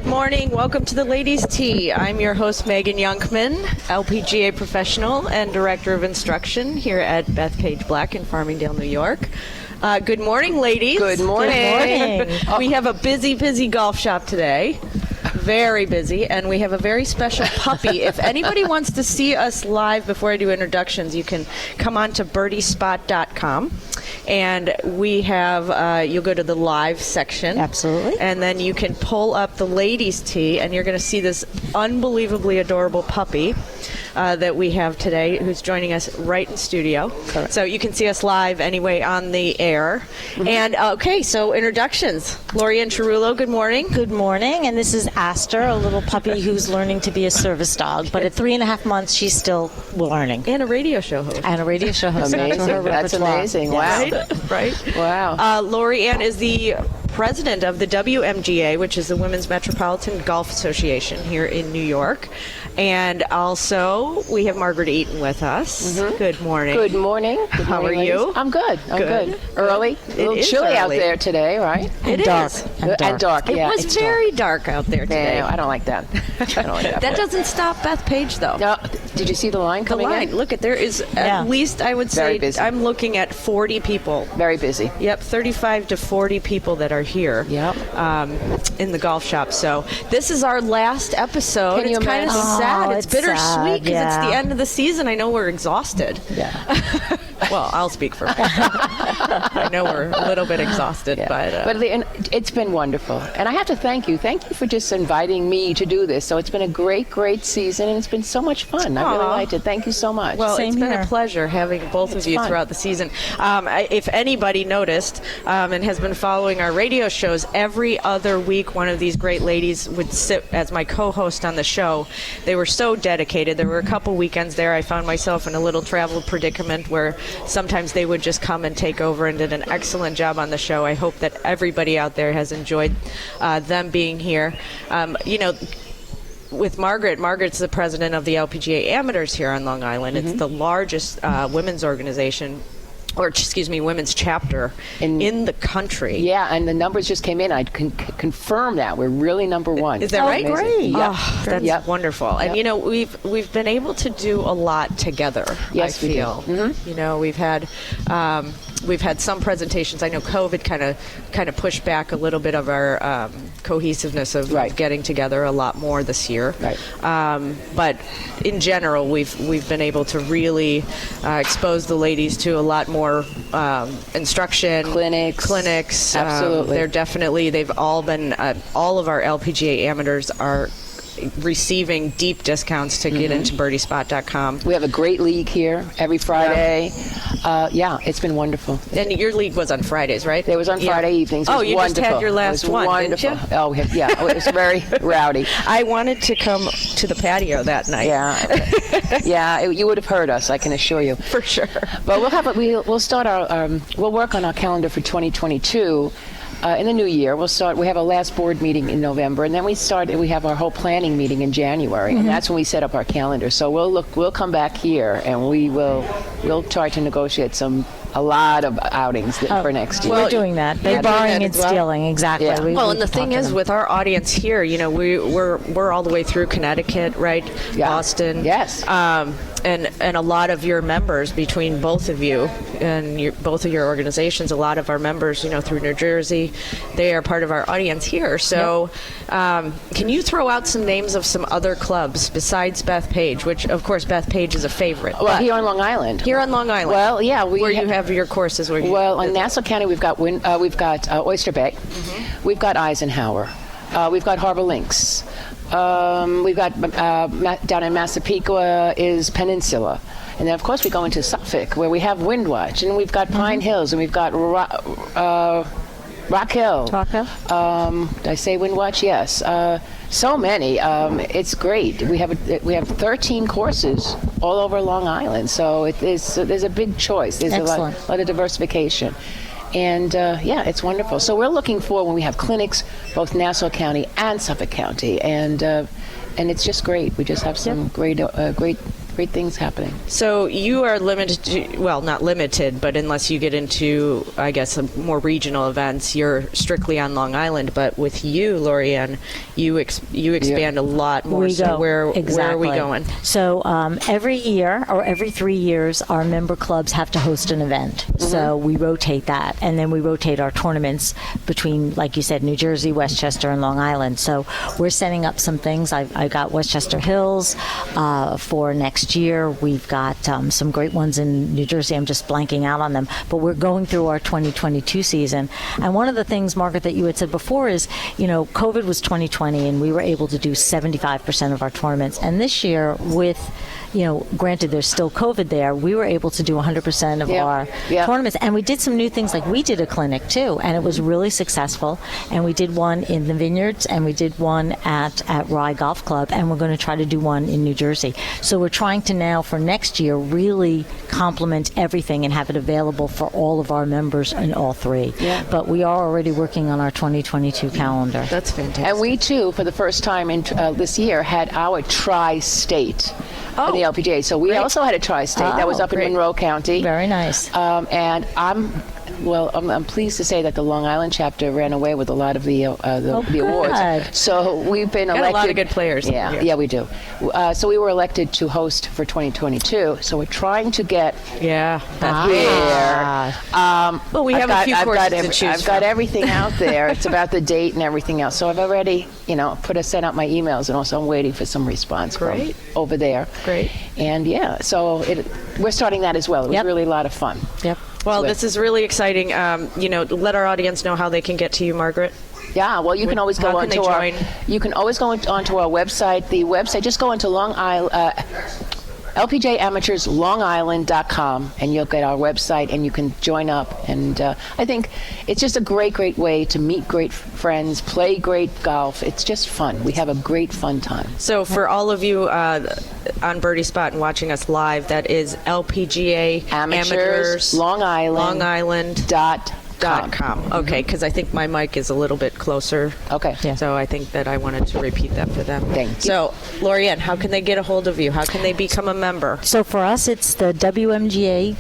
Good morning. Welcome to the Ladies' Tea. I'm your host, Megan Youngman, LPGA professional and director of instruction here at Bethpage Black in Farmingdale, New York. Good morning, ladies. Good morning. Good morning. We have a busy golf shop today. Very busy, and we have a very special puppy. If anybody wants to see us live before I do introductions, you can come on to birdiespot.com, and we have, you'll go to the live section. Absolutely. And then you can pull up the ladies' tea, and you're going to see this unbelievably adorable puppy that we have today, who's joining us right in studio. Correct. So you can see us live anyway on the air. Mm-hmm. And okay, so introductions. Lorianne Cerullo, good morning. Good morning, and this is Aster, a little puppy who's learning to be a service dog. But at 3.5 months, she's still learning. And a radio show host. Amazing. That's amazing. Wow. Right? Wow. Lorianne is the president of the WMGA, which is the Women's Metropolitan Golf Association here in New York. And also, we have Margaret Eaton with us. Mm-hmm. Good morning. Good morning. Good How morning, are you? ladies. I'm good. I'm good. Early. A little chilly out there today, right? It dark. is. And dark, yeah. It was very dark out there today. No, I don't like that. I don't like that. That doesn't stop Bethpage, though. No, did you see the line The coming line. in? Look, there is at least, I would Very say, busy. I'm looking at 40 people. Very busy. Yep, 35 to 40 people that are here. Yep. In the golf shop. So this is our last episode. Can you It's kind of imagine? sad. Oh, It's it's bittersweet because sad, it's the yeah. end of the season. I know we're exhausted. Yeah. Well, I'll speak for myself. I know we're a little bit exhausted, Yeah. but and it's been wonderful. And I have to thank you. Thank you for just inviting me to do this. So it's been a great season, and it's been so much fun. I really Aw. liked it. Thank you so much. well, Same it's been here. a pleasure having both of you fun. throughout the season. If anybody noticed and has been following our radio shows, every other week one of these great ladies would sit as my co-host on the show. They were so dedicated. There were a couple weekends there I found myself in a little travel predicament where sometimes they would just come and take over and did an excellent job on the show. I hope that everybody out there has enjoyed them being here. With Margaret's the president of the LPGA Amateurs here on Long Island. Mm-hmm. It's the largest women's organization, or excuse me, women's chapter in the country. Yeah, and the numbers just came in. I can confirm that we're really number one. Is that right? Amazing. Great. Yep. Oh, that's Yep. wonderful. And Yep. we've been able to do a lot together. Yes, I we feel. do. Mm-hmm. We've had some presentations. I know COVID kind of pushed back a little bit of our cohesiveness of Right. getting together a lot more this year. Right. But in general, we've been able to really expose the ladies to a lot more instruction, clinics. Absolutely. They've all been all of our LPGA amateurs are receiving deep discounts to get into birdiespot.com. We have a great league here every Friday. It's been wonderful. And your league was on Fridays, right? It was on Friday evenings. It was you wonderful. just had your last It was one, wonderful. didn't you? Oh, it was very rowdy. I wanted to come to the patio that night. Yeah, you would have heard us, I can assure you. For sure. But we'll start we'll work on our calendar for 2022. In the new year, we have a last board meeting in November, and then we have our whole planning meeting in January, and that's when we set up our calendar. So we'll come back here, and we'll try to negotiate a lot of outings for next year. We're doing that. They're doing borrowing that and as well? stealing, exactly. Yeah. Well, and the thing is, with our audience here, we're all the way through Connecticut, right? Yeah. Boston. Yes. And a lot of your members, between both of you and both of your organizations, a lot of our members, through New Jersey, they are part of our audience here. So can you throw out some names of some other clubs besides Bethpage, which, of course, Bethpage is a favorite. Well, here on Long Island. Here on Long Island. Well, yeah. Where you have your courses. Well, in Nassau County, we've got Oyster Bay. Mm-hmm. We've got Eisenhower. We've got Harbor Links. We've got down in Massapequa is Peninsula. And then, of course, we go into Suffolk, where we have Windwatch. And we've got Pine Hills, and we've got Rock Hill. Did I say Windwatch? Yes. So many. It's great. We have 13 courses all over Long Island. So there's a big choice. There's a lot of diversification. And it's wonderful. So we're looking for when we have clinics, both Nassau County and Suffolk County, and it's just great. We just have some great great things happening. So you are limited to, well, not limited, but unless you get into, I guess, more regional events, you're strictly on Long Island. But with you, Lorianne, you expand a lot more. So where are we going? So every year or every 3 years, our member clubs have to host an event. So we rotate that, and then we rotate our tournaments between, like you said, New Jersey, Westchester, and Long Island. So we're setting up some things. I got Westchester Hills for next year. We've got some great ones in New Jersey. I'm just blanking out on them. But we're going through our 2022 season. And one of the things, Margaret, that you had said before is, COVID was 2020, and we were able to do 75% of our tournaments. And this year, with granted there's still COVID there, we were able to do 100% of our tournaments. And we did some new things, like we did a clinic too, and it was really successful. And we did one in the Vineyards, and we did one at Rye Golf Club, and we're going to try to do one in New Jersey. So we're trying to now, for next year, really complement everything and have it available for all of our members in all three. Yeah. But we are already working on our 2022 calendar. That's fantastic. And we too, for the first time in this year, had our tri-state in the LPGA. So we also had a tri-state that was up in Monroe County. Very nice. And I'm pleased to say that the Long Island chapter ran away with a lot of the awards. So we've been elected. Got a lot of good players. Yeah, we do. So we were elected to host for 2022. So we're trying to get there. Well, we have a few courses to choose I've got everything out there. It's about the date and everything else. So I've already, sent out my emails, and also I'm waiting for some response from over there. Great. And so we're starting that as well. It was really a lot of fun. Yep. Well, this is really exciting. Let our audience know how they can get to you, Margaret. Yeah, well, you can always go onto our website. The website, just go into Long Island, LPGAmateursLongIsland.com, and you'll get our website, and you can join up. And I think it's just a great way to meet great friends, play great golf. It's just fun. We have a great fun time. So for all of you on Birdie Spot and watching us live, that is LPGA Amateurs Long Island .com. Okay, because I think my mic is a little bit closer. Okay. Yeah. So I think that I wanted to repeat that for them. Thank you. So, Lorianne, how can they get a hold of you? How can they become a member? So for us, it's the WMGA.com,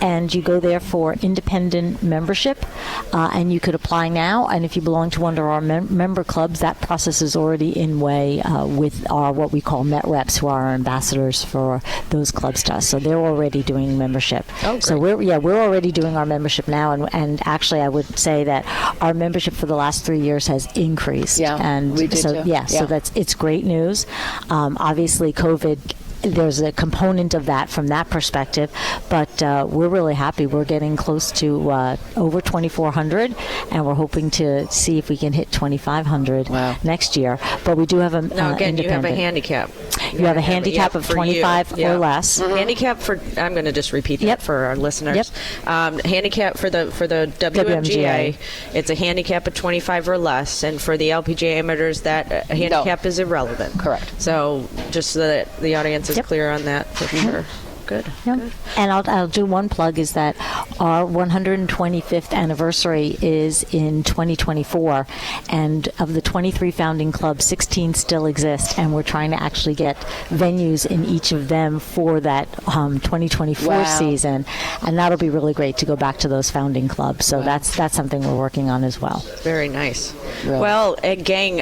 and you go there for independent membership, and you could apply now. And if you belong to one of our member clubs, that process is already in way with our what we call Met Reps, who are our ambassadors for those clubs to us. So they're already doing membership. Oh, great. So we're already doing our membership now, and actually I would say that our membership for the last 3 years has increased. Yeah, and we did so too. so it's great news. Obviously, COVID, there's a component of that from that perspective, but we're really happy. We're getting close to over 2,400, and we're hoping to see if we can hit 2,500 next year. But we do have a again, you have a handicap. You have a handicap of 25 or less. Mm-hmm. Handicap for, I'm going to just repeat that for our listeners. Handicap for the WMGA, it's a handicap of 25 or less, and for the LPGA amateurs, that handicap is irrelevant. Correct. So just so that the audience is clear on that for sure. Good. Good. And I'll do one plug, is that our 125th anniversary is in 2024, and of the 23 founding clubs, 16 still exist, and we're trying to actually get venues in each of them for that 2024 season, and that'll be really great to go back to those founding clubs. So that's something we're working on as well. Very nice. Really. Well, gang,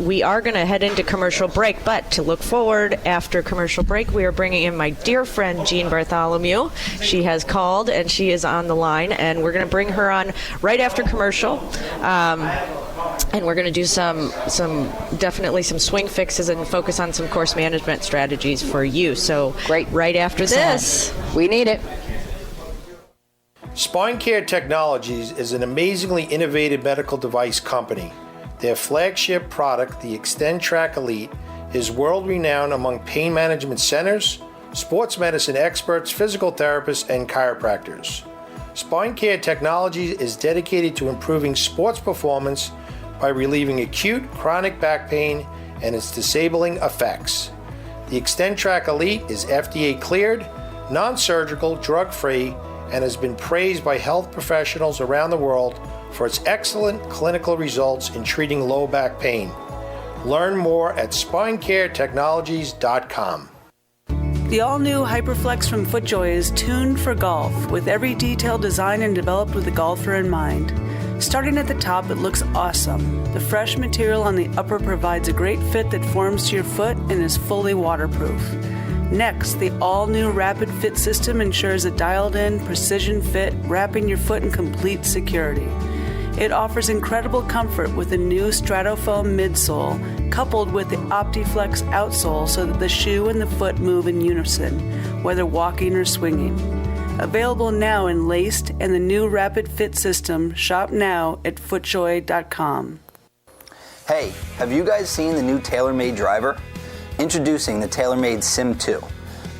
we are going to head into commercial break, but to look forward after commercial break, we are bringing in my dear friend Jean Bartholomew. She has called and she is on the line, and we're going to bring her on right after commercial. And we're going to do definitely some swing fixes and focus on some course management strategies for you. So great. Right after this. We need it. Spine Care Technologies is an amazingly innovative medical device company. Their flagship product, the Extend-Track Elite, is world-renowned among pain management centers, sports medicine experts, physical therapists, and chiropractors. Spine Care Technologies is dedicated to improving sports performance by relieving acute chronic back pain and its disabling effects. The Extend-Track Elite is FDA cleared, non-surgical, drug-free, and has been praised by health professionals around the world for its excellent clinical results in treating low back pain. Learn more at spinecaretechnologies.com. The all-new Hyperflex from FootJoy is tuned for golf, with every detail designed and developed with the golfer in mind. Starting at the top, it looks awesome. The fresh material on the upper provides a great fit that forms to your foot and is fully waterproof. Next, the all-new Rapid Fit system ensures a dialed-in, precision fit, wrapping your foot in complete security. It offers incredible comfort with a new Stratofoam midsole, coupled with the OptiFlex outsole so that the shoe and the foot move in unison, whether walking or swinging. Available now in laced and the new Rapid Fit system. Shop now at footjoy.com. Hey, have you guys seen the new Taylormade Driver? Introducing the Taylormade Sim 2.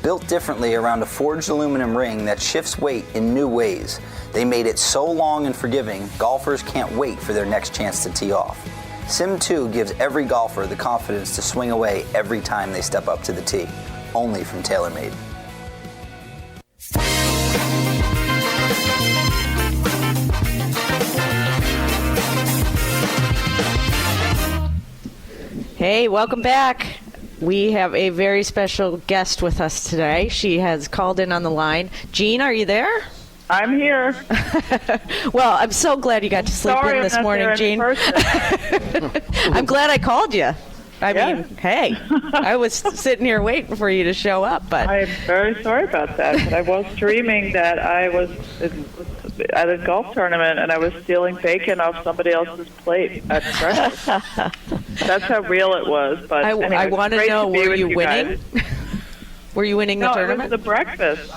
Built differently around a forged aluminum ring that shifts weight in new ways. They made it so long and forgiving, golfers can't wait for their next chance to tee off. Sim 2 gives every golfer the confidence to swing away every time they step up to the tee. Only from Taylormade. Hey, welcome back. We have a very special guest with us today. She has called in on the line. Jean, are you there? I'm here. Well, I'm so glad you got to sleep in this morning, Jean. I'm glad I called you. I mean, hey, I was sitting here waiting for you to show up, but I'm very sorry about that. But I was dreaming that I was at a golf tournament and I was stealing bacon off somebody else's plate at breakfast. That's how real it was. But anyway, I want to know, were you winning? Were you winning the tournament? No, it was the breakfast.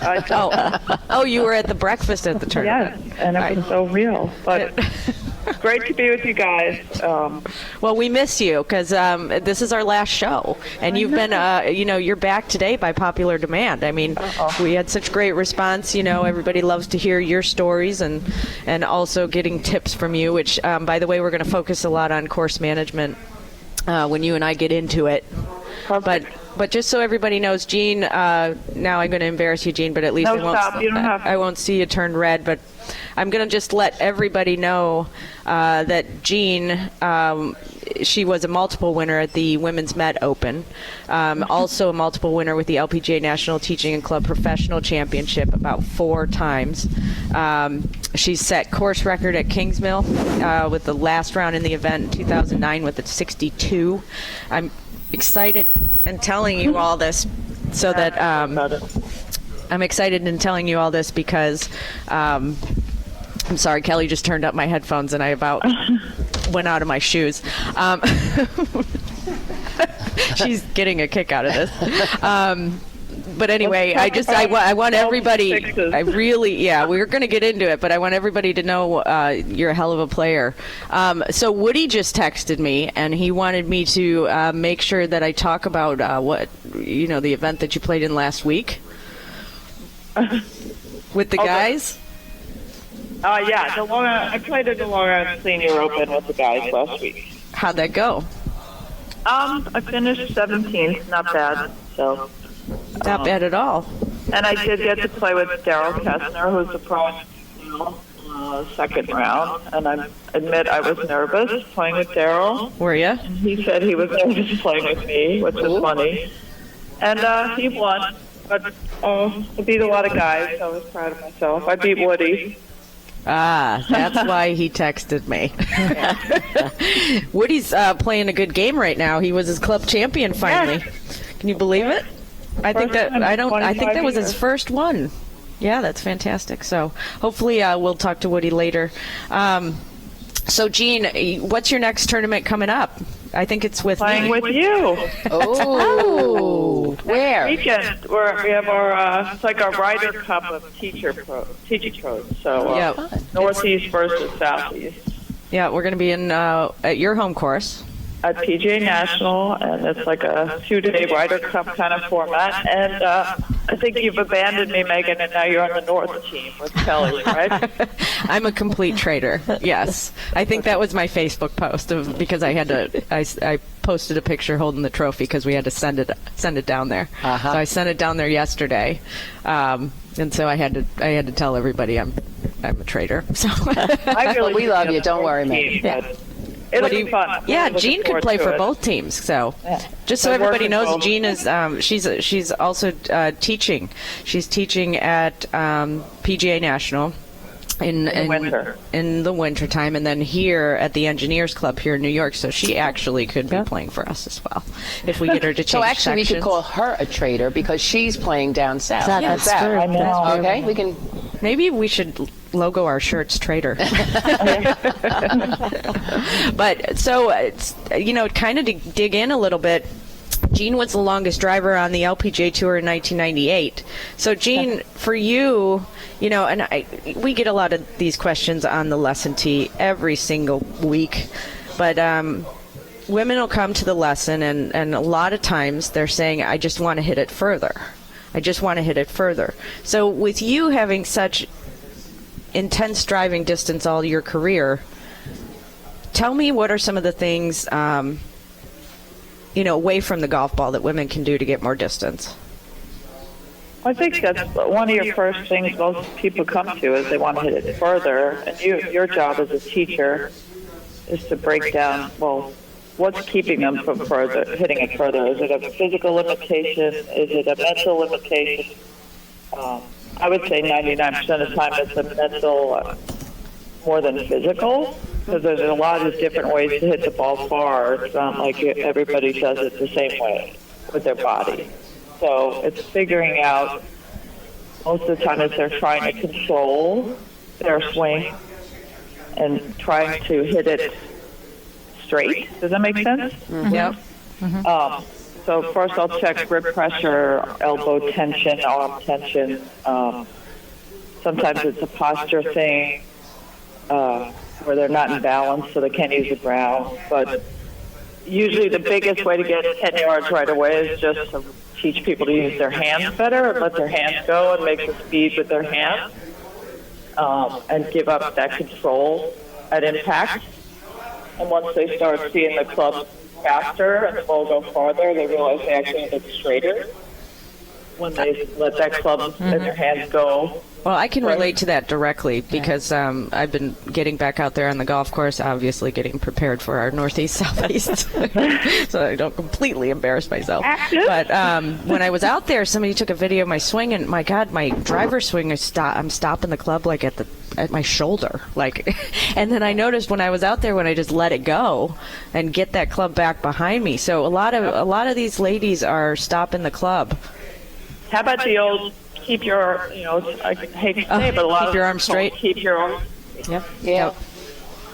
Oh, you were at the breakfast at the tournament. Yes, and it was so real. But it's great to be with you guys. Well, we miss you because this is our last show, and you've been, you're back today by popular demand. I mean, we had such great response. You know, everybody loves to hear your stories and also getting tips from you. Which, by the way, we're going to focus a lot on course management when you and I get into it. But just so everybody knows, Jean, now I'm going to embarrass you, Jean, but at least I won't see you turn red. But I'm going to just let everybody know that Jean, she was a multiple winner at the Women's Met Open, also a multiple winner with the LPGA National Teaching and Club Professional Championship about 4 times. She set course record at Kingsmill with the last round in the event in 2009 with a 62. I'm excited and telling you all this so that I'm excited in telling you all this because I'm sorry, Kelly just turned up my headphones and I about went out of my shoes. She's getting a kick out of this. But anyway, I want everybody, we're going to get into it, but I want everybody to know you're a hell of a player. So Woody just texted me, and he wanted me to make sure that I talk about the event that you played in last week with the guys. I played at the Long Island Senior Open with the guys last week. How'd that go? I finished 17th, not bad, so... Not bad at all. And I did get to play with Daryl Kessner, who's the pro in second round. And I admit I was nervous playing with Daryl. Were you? And he said he was nervous playing with me, which is funny. And he won. But I beat a lot of guys, so I was proud of myself. I beat Woody. That's why he texted me. Woody's playing a good game right now. He was his club champion finally. Can you believe it? I think that was his first one. Yeah, that's fantastic. So hopefully we'll talk to Woody later. So Jean, what's your next tournament coming up? I think it's with playing with you. Oh, where? Weekend. We have our it's like our Ryder Cup of teaching pros. So Northeast versus Southeast. Yeah, we're going to be in at your home course. At PGA National, and it's like a 2-day Ryder Cup kind of format. And I think you've abandoned me, Megan, and now you're on the North team with Kelly, right? I'm a complete traitor. Yes, I think that was my Facebook post because I had to. I posted a picture holding the trophy because we had to send it down there. So I sent it down there yesterday, and so I had to tell everybody I'm a traitor. So I really we love you. Don't worry, man. Yeah. It'll be fun. Yeah, Really looking Jean could forward play to for it. both teams. So, just so So everybody working knows, both. Jean is she's also teaching. She's teaching at PGA National. In the winter time, and then here at the Engineers Club here in New York. So she actually could be playing for us as well if we get her to change So actually, we sections. could call her a trader because she's playing down south. That's How's that? true. I know. That's true. Okay, we can. Maybe we should logo our shirts Trader. But so it's, kind of to dig in a little bit. Jean was the longest driver on the LPGA Tour in 1998. So, Jean, for you, and we get a lot of these questions on the lesson tee every single week. But women will come to the lesson, and a lot of times they're saying, I just want to hit it further. I just want to hit it further. So, with you having such intense driving distance all your career, tell me what are some of the things away from the golf ball that women can do to get more distance? I think that's one of your first things most people come to is they want to hit it further. And your job as a teacher is to break down, well, what's keeping them from hitting it further? Is it a physical limitation? Is it a mental limitation? I would say 99% of the time it's a mental more than physical. Because there's a lot of different ways to hit the ball far. It's not like everybody does it the same way with their body. So it's figuring out, most of the time is they're trying to control their swing and trying to hit it straight. Does that make sense? Mm-hmm. Yep. So first I'll check grip pressure, elbow tension, arm tension. Sometimes it's a posture thing. Where they're not in balance, so they can't use the ground. But usually the biggest way to get 10 yards right away is just to teach people to use their hands better and let their hands go and make the speed with their hands and give up that control at impact. And once they start seeing the club faster and the ball go farther, they realize they actually hit it straighter when they let that club and their hands go. Well, I can relate to that directly because I've been getting back out there on the golf course, obviously getting prepared for our Northeast, Southeast, so I don't completely embarrass myself. But when I was out there, somebody took a video of my swing, and my God, my driver swing is I'm stopping the club like at my shoulder, and then I noticed when I was out there when I just let it go and get that club back behind me. So a lot of these ladies are stopping the club. How about the old keep your, I hate to say it, but a lot keep of your arm straight. Keep your arm. Yep. Yeah.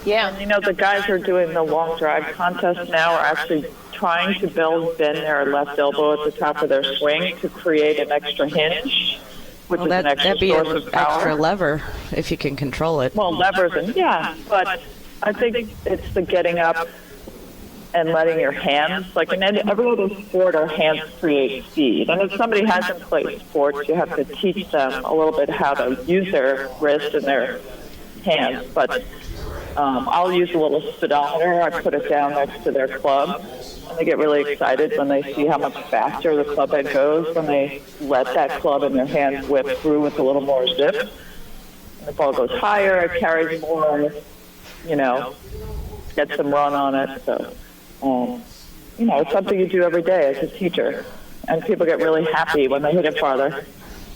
Yeah. And, the guys who are doing the long drive contest now are actually trying to bend their left elbow at the top of their swing to create an extra hinge, which is an extra that'd be source an of power. extra lever if you can control it. Well, levers, but I think it's the getting up and letting your hands, in every other sport, our hands create speed. And if somebody hasn't played sports, you have to teach them a little bit how to use their wrist and their hands. But I'll use a little speedometer. I put it down next to their club, and they get really excited when they see how much faster the club head goes when they let that club in their hand whip through with a little more zip. And the ball goes higher, it carries more, gets some run on it. So. It's something you do every day as a teacher, and people get really happy when they hit it farther.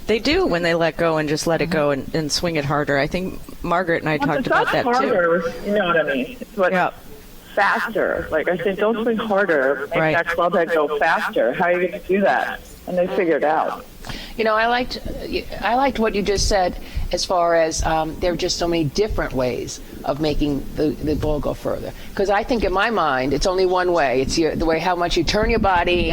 They do when they let go and just let it go and swing it harder. I think Margaret and I talked about that harder, too. You know what I mean? But faster. I say, don't swing harder. Make that club head go faster. How are you going to do that? And they figure it out. I liked what you just said as far as there are just so many different ways of making the ball go further. Because I think in my mind, it's only one way. It's the way how much you turn your body,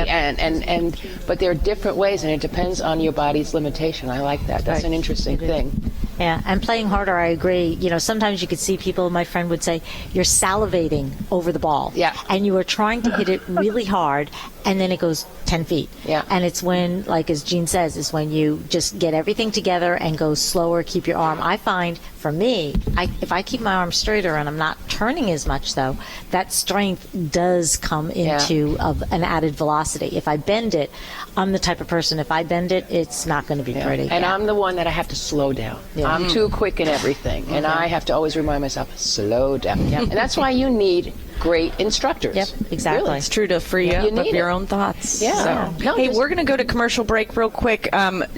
but there are different ways, and it depends on your body's limitation. I like that. That's an interesting thing. Yeah, and playing harder, I agree. Sometimes you could see people, my friend would say, you're salivating over the ball. Yeah. And you are trying to hit it really hard, and then it goes 10 feet. Yeah. And it's when, as Jean says, is when you just get everything together and go slower, keep your arm. I find, for me, if I keep my arm straighter and I'm not turning as much, though, that strength does come into an added velocity. If I bend it, I'm the type of person, if I bend it, it's not going to be pretty. And I'm the one that I have to slow down. Yeah. I'm too quick in everything, and I have to always remind myself, slow down. And that's why you need great instructors. Yep, exactly. Really. It's true to free You up of need your it. own thoughts. Yeah. So. No, Hey, just- we're going to go to commercial break real quick.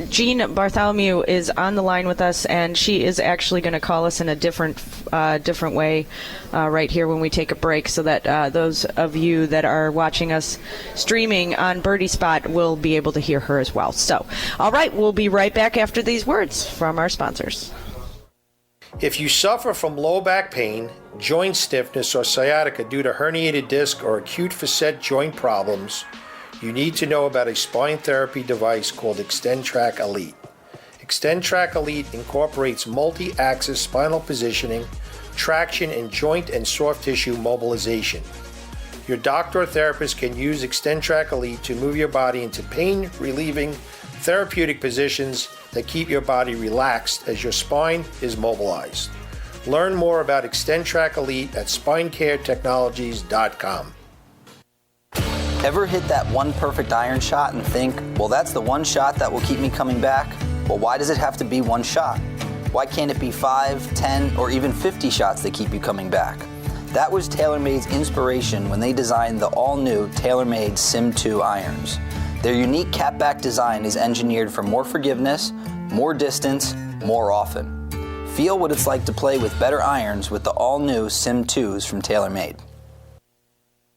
Jean Bartholomew is on the line with us, and she is actually going to call us in a different way right here when we take a break, so that those of you that are watching us streaming on Birdie Spot will be able to hear her as well. So, all right, we'll be right back after these words from our sponsors. If you suffer from low back pain, joint stiffness, or sciatica due to herniated disc or acute facet joint problems, you need to know about a spine therapy device called ExtendTrack Elite. ExtendTrack Elite incorporates multi-axis spinal positioning, traction, and joint and soft tissue mobilization. Your doctor or therapist can use ExtendTrack Elite to move your body into pain-relieving therapeutic positions that keep your body relaxed as your spine is mobilized. Learn more about ExtendTrack Elite at spinecaretechnologies.com. Ever hit that one perfect iron shot and think, well, that's the one shot that will keep me coming back? Well, why does it have to be one shot? Why can't it be 5, 10, or even 50 shots that keep you coming back? That was TaylorMade's inspiration when they designed the all-new TaylorMade Sim 2 irons. Their unique catback design is engineered for more forgiveness, more distance, more often. Feel what it's like to play with better irons with the all-new Sim 2s from TaylorMade.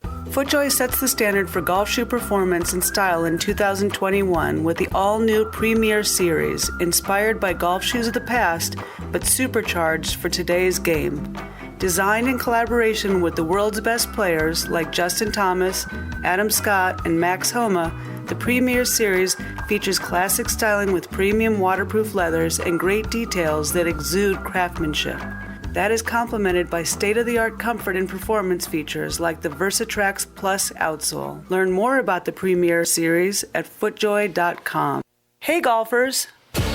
FootJoy sets the standard for golf shoe performance and style in 2021 with the all-new Premier Series, inspired by golf shoes of the past, but supercharged for today's game. Designed in collaboration with the world's best players like Justin Thomas, Adam Scott, and Max Homa, the Premier Series features classic styling with premium waterproof leathers and great details that exude craftsmanship. That is complemented by state-of-the-art comfort and performance features like the VersaTrax Plus outsole. Learn more about the Premier Series at footjoy.com. Hey golfers!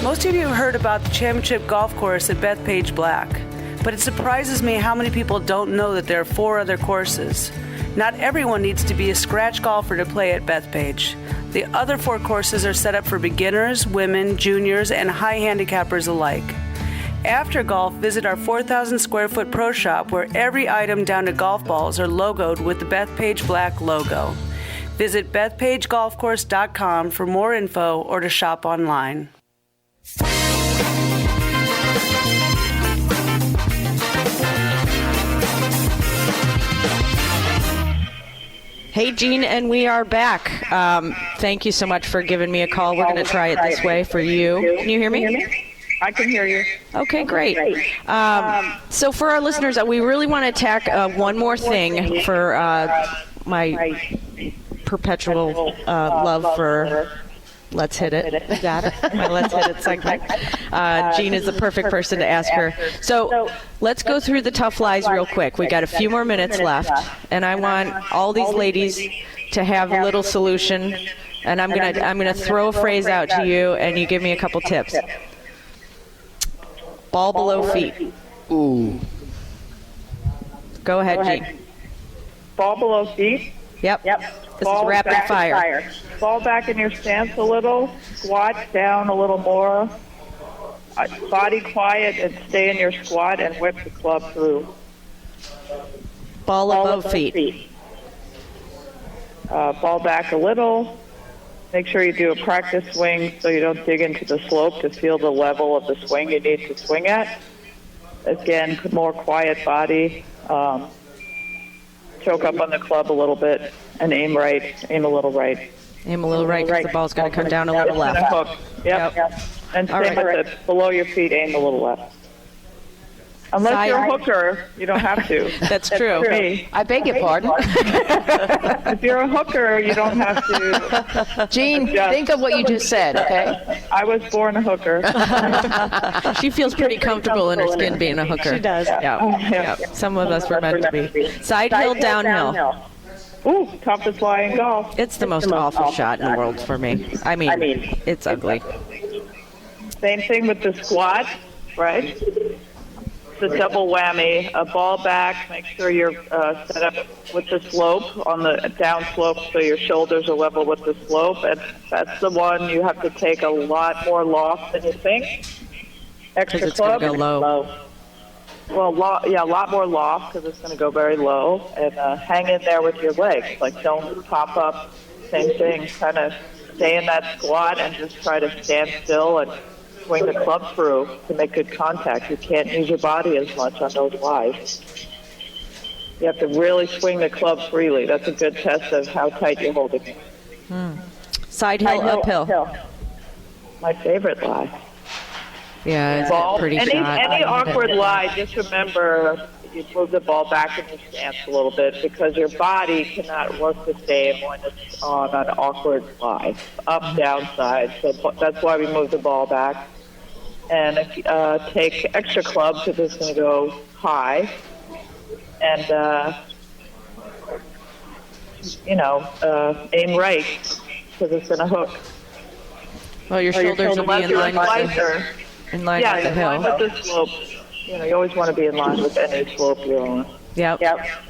Most of you have heard about the championship golf course at Bethpage Black, but it surprises me how many people don't know that there are 4 other courses. Not everyone needs to be a scratch golfer to play at Bethpage. The other 4 courses are set up for beginners, women, juniors, and high handicappers alike. After golf, visit our 4,000 square foot pro shop where every item down to golf balls are logoed with the Bethpage Black logo. Visit BethpageGolfCourse.com for more info or to shop online. Hey, Jean, and we are back. Thank you so much for giving me a call. We're going to try it this way for you. Can you hear me? I can hear you. Okay, great. So for our listeners, we really want to tack one more thing for my perpetual love for Let's Hit It. Got it? My Let's Hit It segment. Jean is the perfect person to ask her. So let's go through the tough lies real quick. We got a few more minutes left, and I want all these ladies to have a little solution. And I'm gonna throw a phrase out to you, and you give me a couple tips. Ball below feet. Ooh. Go ahead, Jean. Ball below feet. Yep. This Ball is rapid back fire. Ball back in your stance a little. Squat down a little more. Body quiet and stay in your squat and whip the club through. Ball above feet. Ball back a little. Make sure you do a practice swing so you don't dig into the slope to feel the level of the swing you need to swing at. Again, more quiet body. Choke up on the club a little bit and aim right. Aim a little right. Aim a little right because the ball's going to come down a little left. And a hook. Yep. And All same right. with it. Below your feet, aim a little left. Unless you're a hooker, you don't have to. That's true. Me. I beg your pardon. If you're a hooker, you don't have to. Jean, think of what you just said, okay? I was born a hooker. She feels pretty comfortable in her skin being a hooker. She does. Yeah. Some of us were meant to be. Side hill, downhill. Ooh, toughest lie in golf. It's the most awful shot in the world for me. I mean, it's ugly. Same thing with the squat, right? The double whammy, a ball back, make sure you're set up with the slope on the down slope so your shoulders are level with the slope. And that's the one you have to take a lot more loft than you think. Extra Because it's going club. to go low. Well, a lot more loft because it's going to go very low, and hang in there with your legs. Like, don't pop up. Same thing. Kind of stay in that squat and just try to stand still and swing the club through to make good contact. You can't use your body as much on those lies. You have to really swing the club freely. That's a good test of how tight you're holding it. Side hill, uphill. My favorite lie. Yeah, it's Ball. pretty Any shot. awkward lie, just remember you move the ball back in your stance a little bit because your body cannot work the same when it's on an awkward lie. Up, down, side. So that's why we move the ball back. And if take extra club because it's going to go high. And, aim right because it's going to hook. Well, your shoulders will be in line with the hill. With the slope. You always want to be in line with any slope you're on. Yep.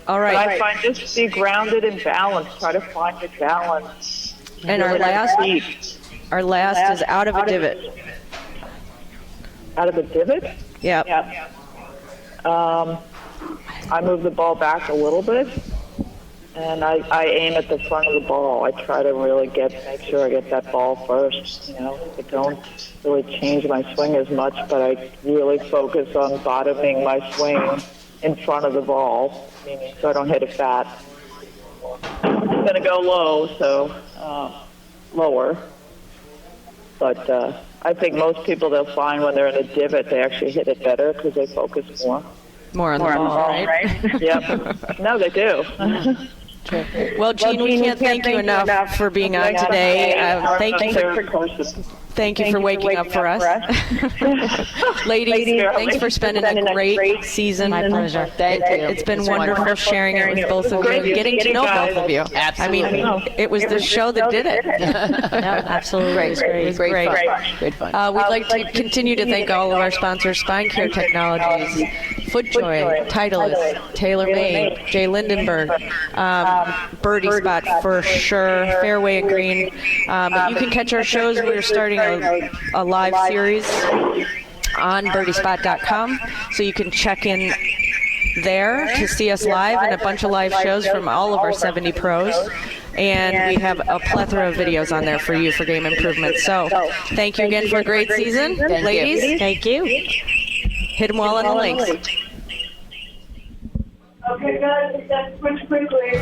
All But right. I find just be grounded and balanced. Try to find your balance. And our last is out of a divot. Out of a divot? Yep. I move the ball back a little bit, and I aim at the front of the ball. I try to really make sure I get that ball first. I don't really change my swing as much, but I really focus on bottoming my swing in front of the ball, meaning so I don't hit it fat. It's going to go low, so lower. But I think most people, they'll find when they're in a divot, they actually hit it better because they focus more. More on the ball, right? Yep. No, they do. Well, Jean, we can't thank you enough for being on today. Thank you for waking up for us. Ladies, thanks for spending a great season. My pleasure. Thank you. It's been wonderful sharing it with both of you and getting to know both of you. Absolutely. I mean, it was the show that did it. No, absolutely. It was great. Great fun. We'd like to continue to thank all of our sponsors, Spine Care Technologies, FootJoy, Titleist, Taylormade, Jay Lindenberg, Birdie Spot for sure, Fairway and Green. But you can catch our shows. We're starting a live series on birdiespot.com, so you can check in there to see us live and a bunch of live shows from all of our 70 pros. And we have a plethora of videos on there for you for game improvement. So thank you again for a great season. Ladies, Thank you. hit them well on the links. Okay, guys, let's switch quickly.